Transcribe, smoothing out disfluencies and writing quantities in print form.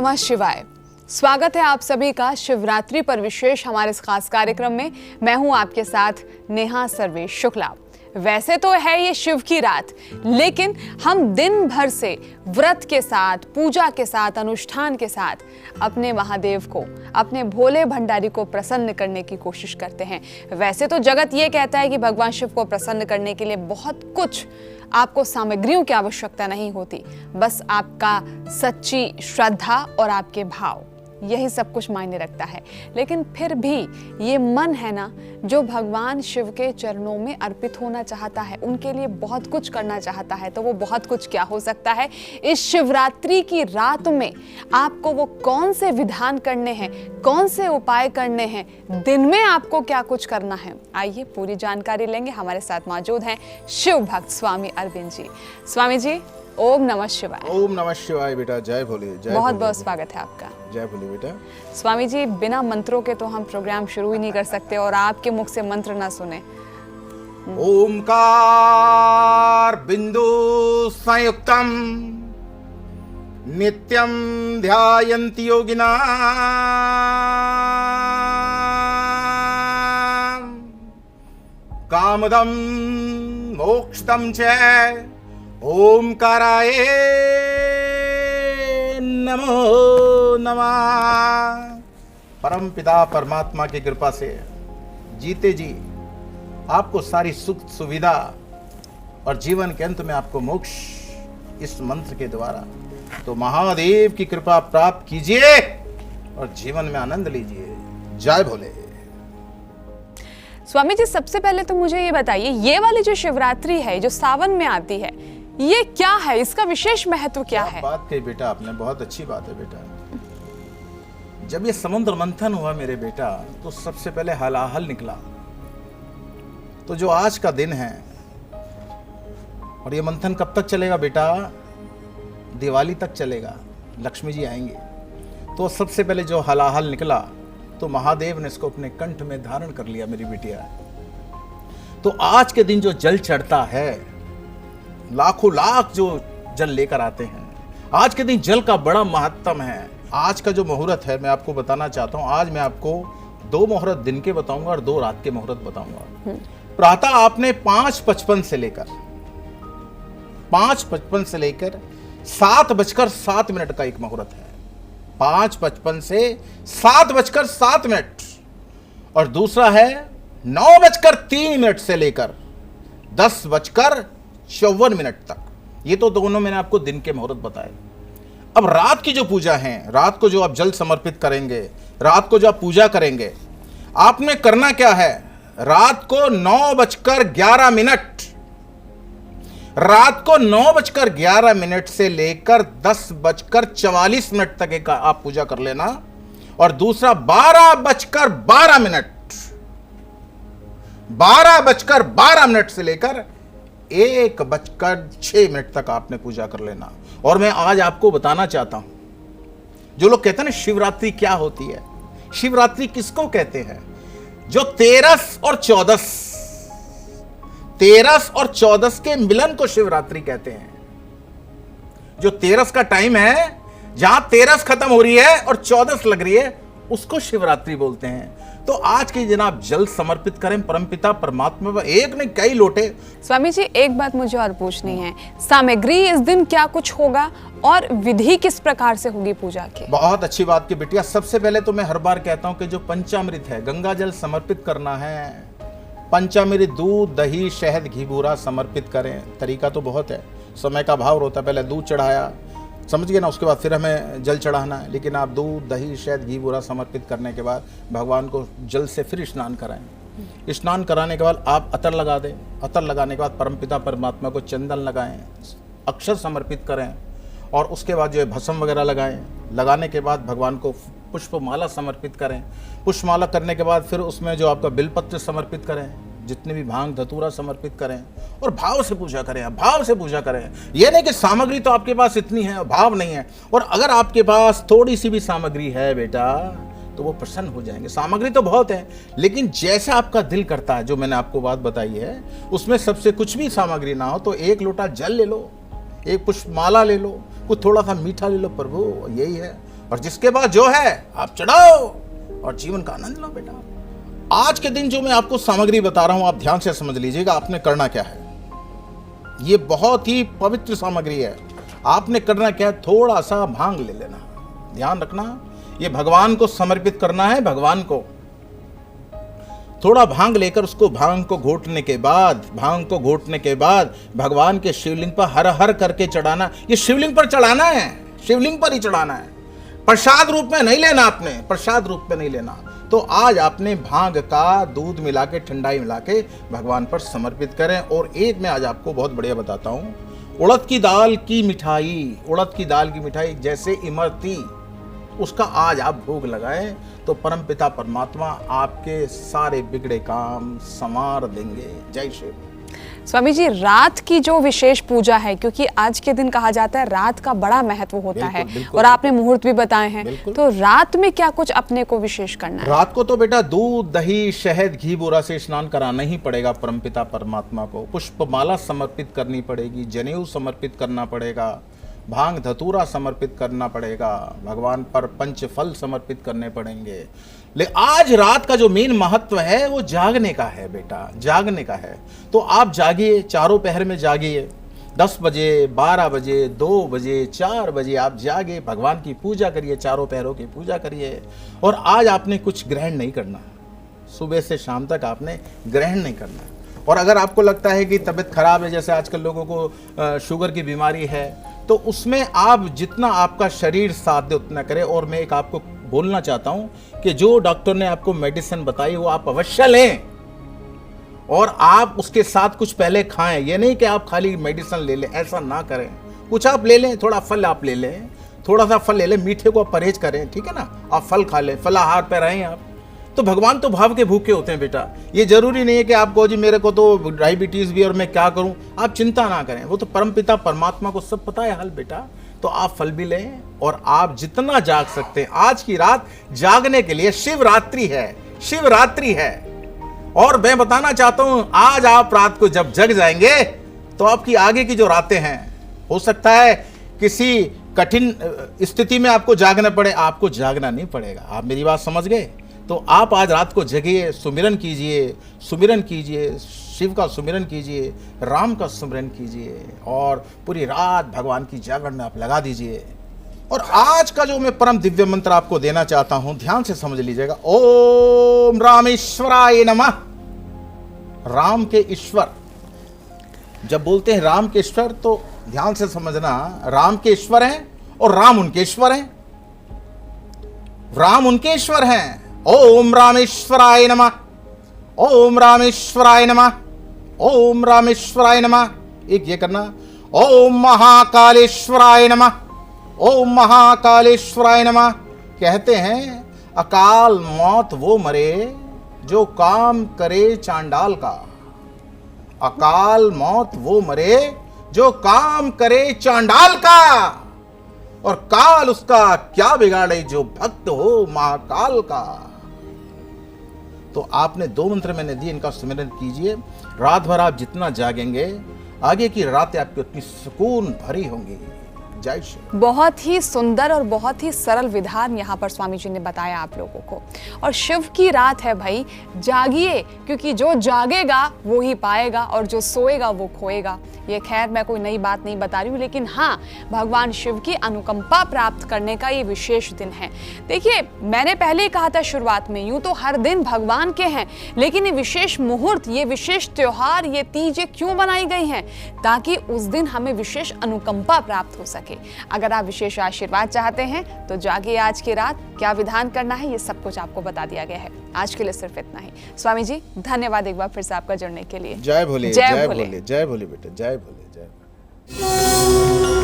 नमः शिवाय। स्वागत है आप सभी का शिवरात्रि पर विशेष हमारे इस खास कार्यक्रम में। मैं हूं आपके साथ नेहा सर्वेश शुक्ला। वैसे तो है ये शिव की रात, लेकिन हम दिन भर से व्रत के साथ, पूजा के साथ, अनुष्ठान के साथ अपने महादेव को, अपने भोले भंडारी को प्रसन्न करने की कोशिश करते हैं। वैसे तो जगत ये कहता है कि भगवान शिव को प्रसन्न करने के लिए बहुत कुछ आपको सामग्रियों की आवश्यकता नहीं होती, बस आपका सच्ची श्रद्धा और आपके भाव, यही सब कुछ मायने रखता है। लेकिन फिर भी ये मन है ना, जो भगवान शिव के चरणों में अर्पित होना चाहता है, उनके लिए बहुत कुछ करना चाहता है, तो वो बहुत कुछ क्या हो सकता है। इस शिवरात्रि की रात में आपको वो कौन से विधान करने हैं, कौन से उपाय करने हैं, दिन में आपको क्या कुछ करना है, आइए पूरी जानकारी लेंगे। हमारे साथ मौजूद हैं शिव भक्त स्वामी अरविंद जी। स्वामी जी, ओम नमः शिवाय। ओम नमः शिवाय बेटा, जय भोले। जय बहुत बहुत स्वागत है आपका। जय भोले बेटा। स्वामी जी, बिना मंत्रों के तो हम प्रोग्राम शुरू ही नहीं कर सकते और आपके मुख से मंत्र ना सुने। ओमकार बिंदु संयुक्तम नित्यम ध्यायन्ति योगिना कामदम मोक्षदम च ओमकाराय नमो नमः। परम पिता परमात्मा की कृपा से जीते जी आपको सारी सुख सुविधा और जीवन के अंत में आपको मोक्ष इस मंत्र के द्वारा, तो महादेव की कृपा प्राप्त कीजिए और जीवन में आनंद लीजिए। जय भोले। स्वामी जी, सबसे पहले तो मुझे ये बताइए, ये वाली जो शिवरात्रि है, जो सावन में आती है, ये क्या है, इसका विशेष महत्व क्या है? बात कही बेटा आपने, बहुत अच्छी बात है बेटा। जब ये समुद्र मंथन हुआ मेरे बेटा, तो सबसे पहले हलाहल निकला। तो जो आज का दिन है, और ये मंथन कब तक चलेगा बेटा? दिवाली तक चलेगा, लक्ष्मी जी आएंगे। तो सबसे पहले जो हलाहल निकला, तो महादेव ने इसको अपने कंठ में धारण कर लिया मेरी बिटिया। तो आज के दिन जो जल चढ़ता है, लाखों लाख जो जल लेकर आते हैं, आज के दिन जल का बड़ा महत्व है। आज का जो मुहूर्त है, मैं आपको बताना चाहता हूं। आज मैं आपको 2 मुहूर्त दिन के बताऊंगा और 2 रात के मुहूर्त बताऊंगा। प्रातः आपने 5:55 से लेकर 7:07 का एक मुहूर्त है। 5:55 से 7:07 और दूसरा है 9:03 से लेकर 10:54 तक। ये तो दोनों मैंने आपको दिन के मुहूर्त बताए। अब रात की जो पूजा है, रात को जो आप जल समर्पित करेंगे, रात को जो आप पूजा करेंगे, आपने करना क्या है? रात को 9:11 रात को 9:11 से लेकर 10:44 तक एक आप पूजा कर लेना। और दूसरा 12:12 से लेकर 1:06 तक आपने पूजा कर लेना। और मैं आज आपको बताना चाहता हूं, जो लोग कहते हैं ना शिवरात्रि क्या होती है, शिवरात्रि किसको कहते हैं? जो 13 और 14 के मिलन को शिवरात्रि कहते हैं। जो 13 का टाइम है, जहां 13 खत्म हो रही है और 14 लग रही है, उसको शिवरात्रि बोलते हैं। तो आज के जनाब जल समर्पित करें परमपिता परमात्मा पर, एक नहीं कई लोटे। स्वामी जी, एक बात मुझे और पूछनी है, सामग्री इस दिन क्या कुछ होगा और विधि किस प्रकार से होगी पूजा की? बहुत अच्छी बात की बिटिया। सबसे पहले तो मैं हर बार कहता हूं कि जो पंचामृत है, गंगा जल समर्पित करना है। पंचामृत दूध, दही, शहद, घी, बूरा समर्पित करें। तरीका तो बहुत है, समय का अभाव होता है। पहले दूध चढ़ाया, समझ गए ना, उसके बाद फिर हमें जल चढ़ाना है। लेकिन आप दूध, दही, शहद, घी, बूरा समर्पित करने के बाद भगवान को जल से फिर स्नान कराएं। स्नान कराने के बाद आप अतर लगा दें। अतर लगाने के बाद परमपिता परमात्मा को चंदन लगाएं, अक्षर समर्पित करें, और उसके बाद जो है भस्म वगैरह लगाएं। लगाने के बाद भगवान को पुष्पमाला समर्पित करें। पुष्पमाला करने के बाद फिर उसमें जो आपका बिलपत्र समर्पित करें, जितने भी भांग धतूरा समर्पित करें, और भाव से पूजा करें। भाव से पूजा करें, यह नहीं कि सामग्री तो आपके पास इतनी है, भाव नहीं है। और अगर आपके पास थोड़ी सी भी सामग्री है बेटा, तो वो प्रसन्न हो जाएंगे। सामग्री तो बहुत है, लेकिन जैसा आपका दिल करता है, जो मैंने आपको बात बताई है, उसमें सबसे कुछ भी सामग्री ना हो तो 1 लोटा जल ले लो, 1 पुष्पमाला ले लो, कुछ थोड़ा सा मीठा ले लो, प्रभु यही है। और जिसके बाद जो है आप चढ़ाओ और जीवन का आनंद लो बेटा। आज के दिन जो मैं आपको सामग्री बता रहा हूं, आप ध्यान से समझ लीजिएगा। आपने करना क्या है, ये बहुत ही पवित्र सामग्री है। आपने करना क्या है, थोड़ा सा भांग ले लेना। ध्यान रखना, ये भगवान को समर्पित करना है। भगवान को थोड़ा भांग लेकर उसको भांग को घोटने के बाद भगवान के शिवलिंग पर हर हर करके चढ़ाना। ये शिवलिंग पर चढ़ाना है, शिवलिंग पर ही चढ़ाना है। प्रसाद रूप में नहीं लेना, आपने प्रसाद रूप में नहीं लेना। तो आज आपने भांग का दूध मिला के, ठंडाई मिला के भगवान पर समर्पित करें। और एक मैं आज आपको बहुत बढ़िया बताता हूँ, उड़द की दाल की मिठाई जैसे इमरती, उसका आज आप भोग लगाएं तो परमपिता परमात्मा आपके सारे बिगड़े काम संवार देंगे। जय शिव। स्वामी जी, रात की जो विशेष पूजा है, क्योंकि आज के दिन कहा जाता है रात का बड़ा महत्व होता है, और आपने मुहूर्त भी बताए हैं, तो रात में क्या कुछ अपने को विशेष करना है? रात को तो बेटा दूध, दही, शहद, घी बूरा से स्नान कराना ही पड़ेगा। परमपिता परमात्मा को पुष्पमाला समर्पित करनी पड़ेगी, जनेऊ समर्पित करना पड़ेगा, भांग धतूरा समर्पित करना पड़ेगा, भगवान पर पंच फल समर्पित करने पड़ेंगे। लेकिन आज रात का जो मेन महत्व है वो जागने का है बेटा, जागने का है। तो आप जागिए, चारों पहर में जागिए। 10 बजे, 12 बजे, 2 बजे, 4 बजे आप जागे, भगवान की पूजा करिए, चारों पहरों की पूजा करिए। और आज आपने कुछ ग्रहण नहीं करना, सुबह से शाम तक आपने ग्रहण नहीं करना। और अगर आपको लगता है कि तबीयत खराब है, जैसे आजकल लोगों को शुगर की बीमारी है, तो उसमें आप जितना आपका शरीर साथ दे उतना करें। और मैं एक आपको बोलना चाहता हूं कि जो डॉक्टर ने आपको मेडिसिन बताई वो आप अवश्य लें, और आप उसके साथ कुछ पहले खाएं। ये नहीं कि आप खाली मेडिसिन ले लें, ऐसा ना करें। कुछ आप ले लें, थोड़ा फल आप ले लें, थोड़ा सा फल ले लें, मीठे को आप परहेज करें, ठीक है ना, आप फल खा लें, फलाहार पे रहें आप। तो भगवान तो भाव के भूखे होते हैं बेटा। ये जरूरी नहीं है कि आप कहो जी मेरे को तो डायबिटीज भी और मैं क्या करूं। आप चिंता ना करें, वो तो परमपिता परमात्मा को सब पता है हाल बेटा। तो आप फल भी लें और आप जितना जाग सकते हैं। आज की रात जागने के लिए शिवरात्रि है, शिवरात्रि है। और मैं बताना चाहता हूं, आज आप रात को जब जग जाएंगे तो आपकी आगे की जो रातें हैं, हो सकता है किसी कठिन स्थिति में आपको जागना पड़े, आपको जागना नहीं पड़ेगा। आप मेरी बात समझ गए? तो आप आज रात को जगिए, सुमिरन कीजिए, शिव का सुमिरन कीजिए, राम का सुमिरन कीजिए, और पूरी रात भगवान की जागरण में आप लगा दीजिए। और आज का जो मैं परम दिव्य मंत्र आपको देना चाहता हूं, ध्यान से समझ लीजिएगा। ओम रामेश्वराय नमः। राम के ईश्वर, जब बोलते हैं राम के ईश्वर तो ध्यान से समझना, राम के ईश्वर हैं और राम उनके ईश्वर हैं, राम उनके ईश्वर हैं। ओम रामेश्वराय नमः, ओम रामेश्वराय नमः, ओम रामेश्वराय नमः। एक ये करना, ओम महाकालेश्वराय नमः, ओम महाकालेश्वराय नमः। कहते हैं अकाल मौत वो मरे जो काम करे चांडाल का, अकाल मौत वो मरे जो काम करे चांडाल का, और काल उसका क्या बिगाड़े जो भक्त हो महाकाल का। तो आपने 2 मंत्र मैंने दिए, इनका सुमिरन कीजिए। रात भर आप जितना जागेंगे, आगे की रातें आपकी उतनी सुकून भरी होंगी। जय श्री। बहुत ही सुंदर और बहुत ही सरल विधान यहाँ पर स्वामी जी ने बताया आप लोगों को। और शिव की रात है भाई, जागिए, क्योंकि जो जागेगा वो ही पाएगा और जो सोएगा वो खोएगा। ये खैर मैं कोई नई बात नहीं बता रही हूँ, लेकिन हाँ, भगवान शिव की अनुकंपा प्राप्त करने का ये विशेष दिन है। देखिए, मैंने पहले ही कहा था शुरुआत में, यूं तो हर दिन भगवान के हैं, लेकिन ये विशेष मुहूर्त, ये विशेष त्योहार, ये तीजें क्यों बनाई गई हैं? ताकि उस दिन हमें विशेष अनुकंपा प्राप्त हो सके। अगर आप विशेष आशीर्वाद चाहते हैं तो जागिए आज की रात। क्या विधान करना है ये सब कुछ आपको बता दिया गया है। आज के लिए सिर्फ इतना ही। स्वामी जी धन्यवाद एक बार फिर से आपका जुड़ने के लिए। जय भोले, जय भोले, जय भोले बेटा, जय भोले, जय भोले।